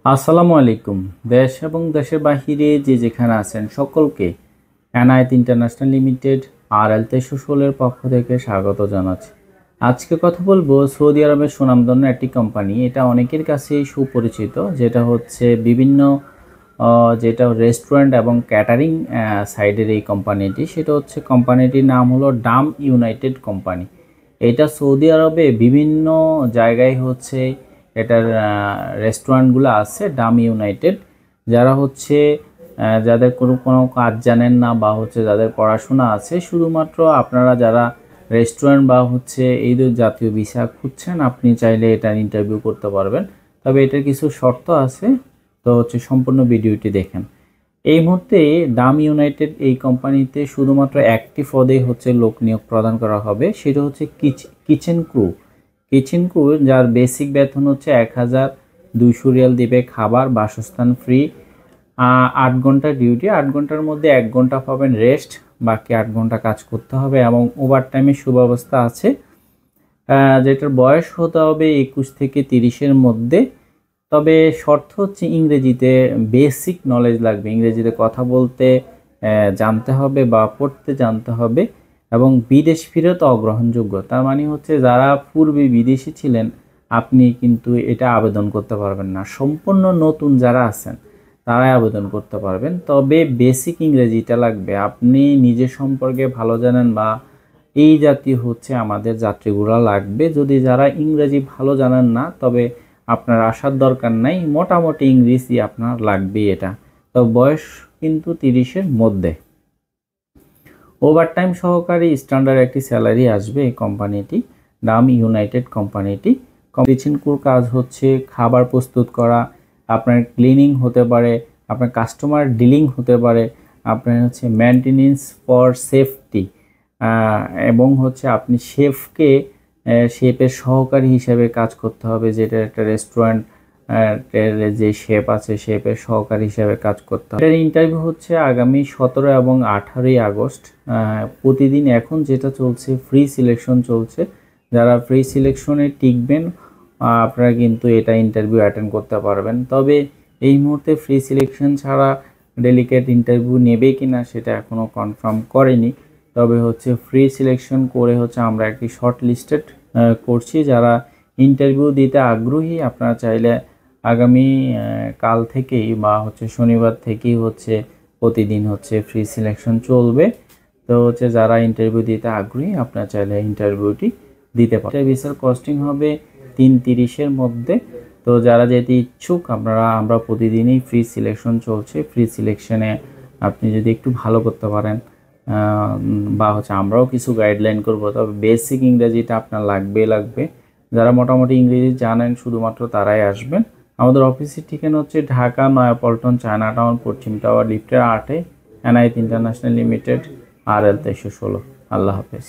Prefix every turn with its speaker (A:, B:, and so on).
A: আসসালামু আলাইকুম। দেশ এবং দেশের বাহিরে যে যেখানে আছেন সকলকে এনায়েত ইন্টারন্যাশনাল লিমিটেড RL 2316 এর পক্ষ থেকে স্বাগত জানাচ্ছি। আজকে কথা বলবো সৌদি আরবের সুনামধন্য একটি কোম্পানি, এটা অনেকের কাছেই সুপরিচিত, যেটা হচ্ছে বিভিন্ন যেটা রেস্টুরেন্ট এবং ক্যাটারিং সাইডের এই কোম্পানিটি। সেটা হচ্ছে কোম্পানিটির নাম হলো ডাম ইউনাইটেড কোম্পানি। এটা সৌদি আরবে বিভিন্ন জায়গায় হচ্ছে এটার রেস্টুরেন্টগুলো আছে ডাম ইউনাইটেড। যারা হচ্ছে যাদের কোনো কাজ জানেন না বা হচ্ছে যাদের পড়াশোনা আছে, শুধুমাত্র আপনারা যারা রেস্টুরেন্ট বা হচ্ছে এই জাতীয় ভিসা খুঁজছেন, আপনি চাইলে এটার ইন্টারভিউ করতে পারবেন। তবে এটার কিছু শর্ত আছে, তো হচ্ছে সম্পূর্ণ ভিডিওটি দেখেন। এই মুহূর্তে ডাম ইউনাইটেড এই কোম্পানিতে শুধুমাত্র একটি পদে হচ্ছে লোক নিয়োগ প্রদান করা হবে, সেটা হচ্ছে কিচেন ক্রু। কিচেন ক্রু যার বেসিক বেতন হচ্ছে 1200 রিয়াল দিবে, খাবার বাসস্থান ফ্রি, 8 ঘন্টা ডিউটি, 8 ঘন্টার মধ্যে 1 ঘন্টা পাবেন রেস্ট, বাকি 8 ঘন্টা কাজ করতে হবে এবং ওভার টাইমের সুব্যবস্থা আছে। যেটার বয়স হতে হবে 21 থেকে 30-এর মধ্যে। তবে শর্ত হচ্ছে ইংরেজিতে বেসিক নলেজ লাগবে, ইংরেজিতে কথা বলতে জানতে হবে বা পড়তে জানতে হবে এবং বিদেশ ফিরত অগ্রহণযোগ্য। তার মানে হচ্ছে যারা পূর্বে বিদেশি ছিলেন আপনি কিন্তু এটা আবেদন করতে পারবেন না, সম্পূর্ণ নতুন যারা আছেন তারাই আবেদন করতে পারবেন। তবে বেসিক ইংরেজিটা লাগবে, আপনি নিজের সম্পর্কে ভালো জানেন বা এই জাতীয় হচ্ছে আমাদের যাত্রীগুলো লাগবে। যদি যারা ইংরেজি ভালো জানেন না, তবে আপনার আসার দরকার নাই, মোটামুটি ইংরেজি আপনার লাগবে। এটা তো বয়স কিন্তু 30-এর মধ্যে। ওভারটাইম সহকারী স্ট্যান্ডার্ড একটি স্যালারি আসবে এই কোম্পানিটি, ডাম ইউনাইটেড কোম্পানিটি। কিচেন ক্রুর কাজ হচ্ছে খাবার প্রস্তুত করা, আপনার ক্লিনিং হতে পারে, আপনার কাস্টমার ডিলিং হতে পারে, আপনার হচ্ছে মেনটেনেন্স ফর সেফটি, এবং হচ্ছে আপনি শেফের সহকারী হিসেবে কাজ করতে হবে, যেটা একটা রেস্টুরেন্ট যে শেফ আছে শেফের সহকারী হিসেবে কাজ করতে হবে। এটার ইন্টারভিউ হচ্ছে আগামী 17 এবং 18 আগস্ট। প্রতিদিন এখন যেটা চলছে ফ্রি সিলেকশন চলছে, যারা ফ্রি সিলেকশনে টিকবেন আপনারা কিন্তু এটা ইন্টারভিউ অ্যাটেন্ড করতে পারবেন। তবে এই মুহূর্তে ফ্রি সিলেকশন ছাড়া ডেলিকেট ইন্টারভিউ নেবে কিনা সেটা এখনও কনফার্ম করেনি। তবে হচ্ছে ফ্রি সিলেকশন করে হচ্ছে আমরা একটি শর্ট লিস্টেড করছি। যারা ইন্টারভিউ দিতে আগ্রহী আপনারা চাইলে আগামী কাল থেকেই বা হচ্ছে শনিবার থেকেই হচ্ছে প্রতিদিন হচ্ছে ফ্রি সিলেকশন চলবে। তো হচ্ছে যারা ইন্টারভিউ দিতে আগ্রহী আপনারা চাইলে ইন্টারভিউটি দিতে পারেন। ভিসার কস্টিং হবে 330-এর মধ্যে। তো যারা যেতে ইচ্ছুক আমরা প্রতিদিনই ফ্রি সিলেকশন চলছে। ফ্রি সিলেকশনে আপনি যদি একটু ভালো করতে পারেন বা হচ্ছে আমরাও কিছু গাইডলাইন করব, তবে বেসিক ইংরেজিটা আপনার লাগবে। যারা মোটামুটি ইংরেজি জানেন শুধুমাত্র তারাই আসবেন। আমাদের অফিসের ঠিকানা হচ্ছে ঢাকা নয়াপল্টন চায়না টাউন পশ্চিম টাওয়ার লিফটের 8-এ, এনায়েত ইন্টারন্যাশনাল লিমিটেড RL 2316। আল্লাহ হাফেজ।